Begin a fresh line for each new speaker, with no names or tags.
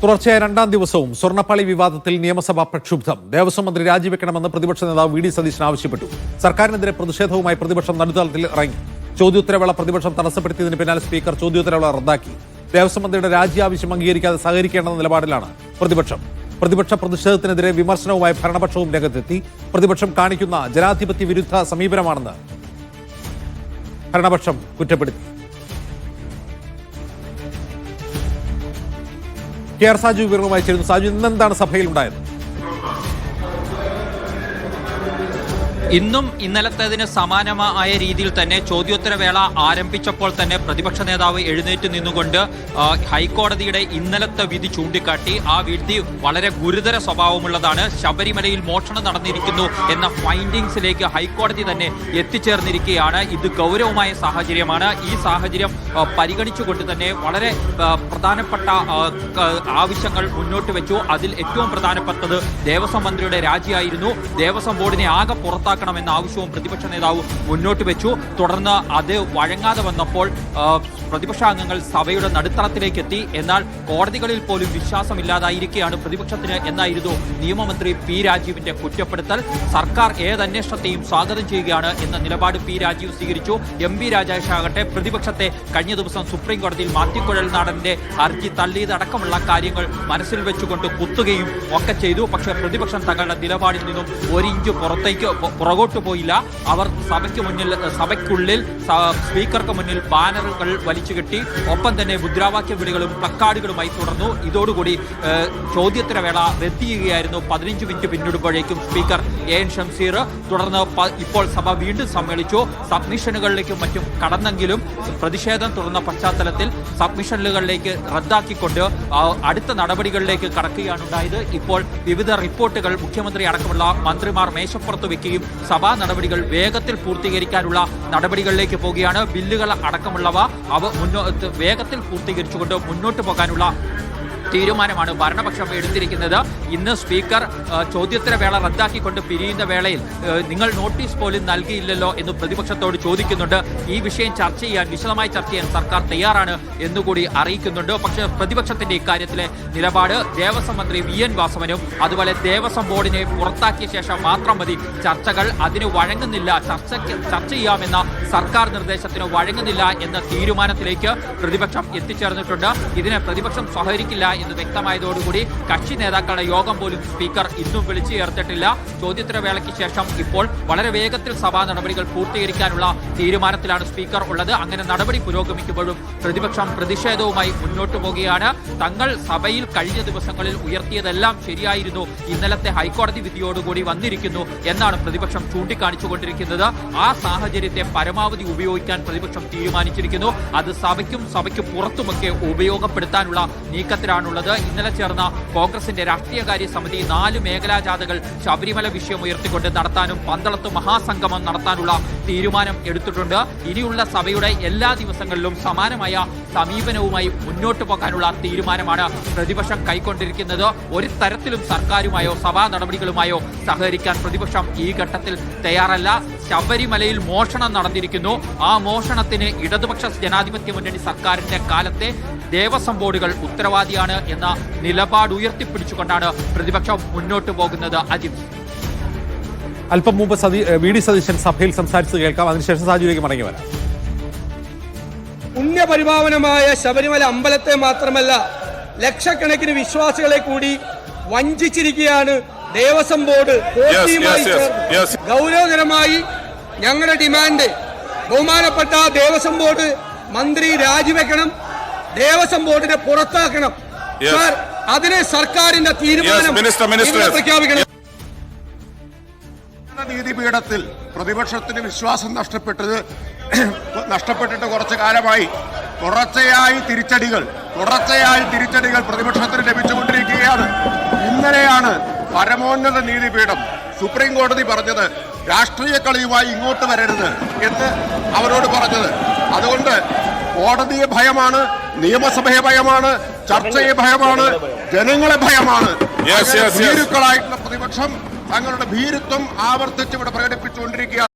തുടർച്ചയായ രണ്ടാം ദിവസവും സ്വർണ്ണപ്പാളി വിവാദത്തിൽ നിയമസഭ പ്രക്ഷുബ്ധം. ദേവസ്വം മന്ത്രി രാജിവെക്കണമെന്ന് പ്രതിപക്ഷ നേതാവ് വി ഡി സതീശൻ ആവശ്യപ്പെട്ടു. സർക്കാരിനെതിരെ പ്രതിഷേധവുമായി പ്രതിപക്ഷം നടുത്തളത്തിൽ ഇറങ്ങി. ചോദ്യോത്തരവേള പ്രതിപക്ഷം തടസ്സപ്പെടുത്തിയതിന് പിന്നാലെ സ്പീക്കർ ചോദ്യോത്തരവേള റദ്ദാക്കി. ദേവസ്വം മന്ത്രിയുടെ രാജി ആവശ്യം അംഗീകരിക്കാതെ സഹകരിക്കേണ്ടെന്ന നിലപാടിലാണ് പ്രതിപക്ഷം. പ്രതിപക്ഷ പ്രതിഷേധത്തിനെതിരെ വിമർശനവുമായി ഭരണപക്ഷവും രംഗത്തെത്തി. പ്രതിപക്ഷം കാണിക്കുന്ന ജനാധിപത്യ വിരുദ്ധ സമീപനമാണെന്ന് ഭരണപക്ഷം കുറ്റപ്പെടുത്തി. കെ ആർ സാജു വിവരവുമായി ചേരുന്നു. സാജു, ഇന്നെന്താണ് സഭയിൽ ഉണ്ടായത്?
ഇന്നും ഇന്നലത്തേതിന് സമാനമായ രീതിയിൽ തന്നെ ചോദ്യോത്തരവേള ആരംഭിച്ചപ്പോൾ തന്നെ പ്രതിപക്ഷ നേതാവ് എഴുന്നേറ്റ് നിന്നുകൊണ്ട് ഹൈക്കോടതിയുടെ ഇന്നലത്തെ വിധി ചൂണ്ടിക്കാട്ടി. ആ വിധി വളരെ ഗുരുതര സ്വഭാവമുള്ളതാണ്. ശബരിമലയിൽ മോഷണം നടന്നിരിക്കുന്നു എന്ന ഫൈൻഡിങ്സിലേക്ക് ഹൈക്കോടതി തന്നെ എത്തിച്ചേർന്നിരിക്കുകയാണ്. ഇത് ഗൗരവമായ സാഹചര്യമാണ്. ഈ സാഹചര്യം പരിഗണിച്ചുകൊണ്ട് തന്നെ വളരെ പ്രധാനപ്പെട്ട ആവശ്യങ്ങൾ മുന്നോട്ട് വെച്ചു. അതിൽ ഏറ്റവും പ്രധാനപ്പെട്ടത് ദേവസ്വം മന്ത്രിയുടെ രാജിയായിരുന്നു. ദേവസ്വം ബോർഡിനെ ആകെ പുറത്താക്കണമെന്ന ആവശ്യവും പ്രതിപക്ഷ നേതാവ് മുന്നോട്ട് വെച്ചു. തുടർന്ന് അത് വഴങ്ങാതെ വന്നപ്പോൾ പ്രതിപക്ഷാംഗങ്ങൾ സഭയുടെ നടുത്തളത്തിലേക്ക് എത്തി. എന്നാൽ കോടതികളിൽ പോലും വിശ്വാസമില്ലാതായിരിക്കുകയാണ് പ്രതിപക്ഷത്തിന് എന്നായിരുന്നു നിയമമന്ത്രി പി രാജീവിന്റെ കുറ്റപ്പെടുത്തൽ. സർക്കാർ ഏതന്വേഷണത്തെയും സ്വാഗതം ചെയ്യുകയാണ് എന്ന നിലപാട് പി രാജീവ് സ്വീകരിച്ചു. എം പി രാജേഷ് ആകട്ടെ പ്രതിപക്ഷത്തെ കഴിഞ്ഞ ദിവസം സുപ്രീം കോടതിയിൽ മാത്യു കുഴൽനാടന്റെ ഹർജി തള്ളിയതടക്കമുള്ള കാര്യങ്ങൾ മനസ്സിൽ വെച്ചുകൊണ്ട് കുത്തുകയും ഒക്കെ ചെയ്തു. പക്ഷേ പ്രതിപക്ഷം തങ്ങളുടെ നിലപാടിൽ നിന്നും ഒരിഞ്ച് പുറകോട്ട് പോയില്ല. അവർ സഭയ്ക്കുള്ളിൽ സ്പീക്കർക്ക് മുന്നിൽ ബാനറുകൾ വലിച്ചു കെട്ടി. ഒപ്പം തന്നെ മുദ്രാവാക്യ വിളികളും പ്ലക്കാർഡുകളുമായി തുടർന്നു. ഇതോടുകൂടി ചോദ്യോത്തരവേള റദ്ദ് ചെയ്യുകയായിരുന്നു. 15 മിനിറ്റ് പിന്നിടുമ്പോഴേക്കും സ്പീക്കർ എ എൻ ഷംസീർ. തുടർന്ന് ഇപ്പോൾ സഭ വീണ്ടും സമ്മേളിച്ചു. സബ്മിഷനുകളിലേക്കും മറ്റും കടന്നെങ്കിലും പ്രതിഷേധം തുടർന്ന പശ്ചാത്തലത്തിൽ സബ്മിഷനുകളിലേക്ക് റദ്ദാക്കിക്കൊണ്ട് അടുത്ത നടപടികളിലേക്ക് കടക്കുകയാണ് ഉണ്ടായത്. ഇപ്പോൾ വിവിധ റിപ്പോർട്ടുകൾ മുഖ്യമന്ത്രി അടക്കമുള്ള മന്ത്രിമാർ മേശപ്പുറത്ത് വെക്കുകയും സഭാ നടപടികൾ വേഗത്തിൽ പൂർത്തീകരിക്കാനുള്ള നടപടികളിലേക്ക് പോവുകയാണ്. ബില്ലുകൾ അടക്കമുള്ളവ വേഗത്തിൽ പൂർത്തീകരിച്ചുകൊണ്ട് മുന്നോട്ട് പോകാനുള്ള തീരുമാനമാണ് ഭരണപക്ഷം എടുത്തിരിക്കുന്നത്. ഇന്ന് സ്പീക്കർ ചോദ്യോത്തരവേള റദ്ദാക്കിക്കൊണ്ട് പിരിയുന്ന വേളയിൽ നിങ്ങൾ നോട്ടീസ് പോലും നൽകിയില്ലല്ലോ എന്ന് പ്രതിപക്ഷത്തോട് ചോദിക്കുന്നുണ്ട്. ഈ വിഷയം വിശദമായി ചർച്ച ചെയ്യാൻ സർക്കാർ തയ്യാറാണ് എന്നുകൂടി അറിയിക്കുന്നുണ്ട്. പക്ഷേ പ്രതിപക്ഷത്തിന്റെ ഇക്കാര്യത്തിലെ നിലപാട് ദേവസ്വം മന്ത്രി വി എൻ വാസവനും അതുപോലെ ദേവസ്വം ബോർഡിനെ പുറത്താക്കിയ ശേഷം മാത്രം മതി ചർച്ചകൾ, അതിന് വഴങ്ങുന്നില്ല, ചർച്ച ചെയ്യാമെന്ന സർക്കാർ നിർദ്ദേശത്തിന് വഴങ്ങുന്നില്ല എന്ന തീരുമാനത്തിലേക്ക് പ്രതിപക്ഷം എത്തിച്ചേർന്നിട്ടുണ്ട്. ഇതിനെ പ്രതിപക്ഷം സഹകരിക്കില്ല എന്ന് വ്യക്തമായതോടുകൂടി കക്ഷി നേതാക്കളുടെ യോഗം പോലും സ്പീക്കർ ഇന്നും വിളിച്ചു ചേർത്തിട്ടില്ല. ചോദ്യോത്തരവേളയ്ക്ക് ശേഷം ഇപ്പോൾ വളരെ വേഗത്തിൽ സഭാ നടപടികൾ പൂർത്തീകരിക്കാനുള്ള തീരുമാനത്തിലാണ് സ്പീക്കർ ഉള്ളത്. അങ്ങനെ നടപടി പുരോഗമിക്കുമ്പോഴും പ്രതിപക്ഷം പ്രതിഷേധവുമായി മുന്നോട്ട് പോകുകയാണ്. തങ്ങൾ സഭയിൽ കഴിഞ്ഞ ദിവസങ്ങളിൽ ഉയർത്തിയതെല്ലാം ശരിയായിരുന്നു, ഇന്നലത്തെ ഹൈക്കോടതി വിധിയോടുകൂടി വന്നിരിക്കുന്നു എന്നാണ് പ്രതിപക്ഷം ചൂണ്ടിക്കാണിച്ചുകൊണ്ടിരിക്കുന്നത്. ആ സാഹചര്യത്തെ പരമാവധി ഉപയോഗിക്കാൻ പ്രതിപക്ഷം തീരുമാനിച്ചിരിക്കുന്നു. അത് സഭയ്ക്ക് പുറത്തുമൊക്കെ ഉപയോഗപ്പെടുത്താനുള്ള നീക്കത്തിലാണ്. ഇന്നലെ ചേർന്ന കോൺഗ്രസിന്റെ രാഷ്ട്രീയകാര്യ സമിതി 4 മേഖലാ ജാഥകൾ ശബരിമല വിഷയം ഉയർത്തിക്കൊണ്ട് നടത്താനും പന്തളത്ത് മഹാസംഗമം നടത്താനുള്ള തീരുമാനം എടുത്തിട്ടുണ്ട്. ഇനിയുള്ള സഭയുടെ എല്ലാ ദിവസങ്ങളിലും സമാനമായ സമീപനവുമായി മുന്നോട്ട് പോകാനുള്ള തീരുമാനമാണ് പ്രതിപക്ഷം കൈക്കൊണ്ടിരിക്കുന്നത്. ഒരു തരത്തിലും സർക്കാരുമായോ സഭാ നടപടികളുമായോ സഹകരിക്കാൻ പ്രതിപക്ഷം ഈ ഘട്ടത്തിൽ തയ്യാറല്ല. ശബരിമലയിൽ മോഷണം നടന്നിരിക്കുന്നു. ആ മോഷണത്തിന് ഇടതുപക്ഷ ജനാധിപത്യ മുന്നണി സർക്കാരിന്റെ കാലത്തെ ദേവസ്വം ബോർഡുകൾ ഉത്തരവാദിയാണ് എന്ന നിലപാട് ഉയർത്തിപ്പിടിച്ചുകൊണ്ടാണ് പ്രതിപക്ഷം മുന്നോട്ട് പോകുന്നത്. അജിത്,
അല്പം മുമ്പ് വി ഡി സതീശൻ സഭയിൽ സംസാരിച്ചത് കേൾക്കാം, അതിനുശേഷം സാജുവിലേക്ക് മടങ്ങി വരാം.
പുണ്യപരിപാവനമായ ശബരിമല അമ്പലത്തെ മാത്രമല്ല ലക്ഷക്കണക്കിന് വിശ്വാസികളെ കൂടി വഞ്ചിച്ചിരിക്കുകയാണ് ദേവസ്വം ബോർഡ്. ഗൗരവകരമായി ഞങ്ങളുടെ ഡിമാൻഡ് ബഹുമാനപ്പെട്ട ദേവസ്വം ബോർഡ് മന്ത്രി രാജിവെക്കണം, ദേവസ്വം ബോർഡിനെ പുറത്താക്കണം. അതിന് സർക്കാരിന്റെ തീരുമാനം പ്രഖ്യാപിക്കണം.
നീതിപീഠത്തിൽ പ്രതിപക്ഷത്തിന് വിശ്വാസം നഷ്ടപ്പെട്ടിട്ട് കുറച്ചു കാലമായി തുടർച്ചയായി തിരിച്ചടികൾ പ്രതിപക്ഷത്തിന് ലഭിച്ചുകൊണ്ടിരിക്കുകയാണ്. ഇന്നലെയാണ് പരമോന്നത നീതിപീഠം സുപ്രീം കോടതി പറഞ്ഞത് രാഷ്ട്രീയ കളിയുമായി ഇങ്ങോട്ട് വരരുത് എന്ന് അവരോട് പറഞ്ഞത്. അതുകൊണ്ട് കോടതിയെ ഭയമാണ്, നിയമസഭയെ ഭയമാണ്, ചർച്ചയെ ഭയമാണ്, ജനങ്ങളെ ഭയമാണ്. ഭീരുക്കളായിട്ടുള്ള പ്രതിപക്ഷം തങ്ങളുടെ ഭീരുത്വം ആവർത്തിച്ച് ഇവിടെ പ്രകടിപ്പിച്ചുകൊണ്ടിരിക്കുകയാണ്.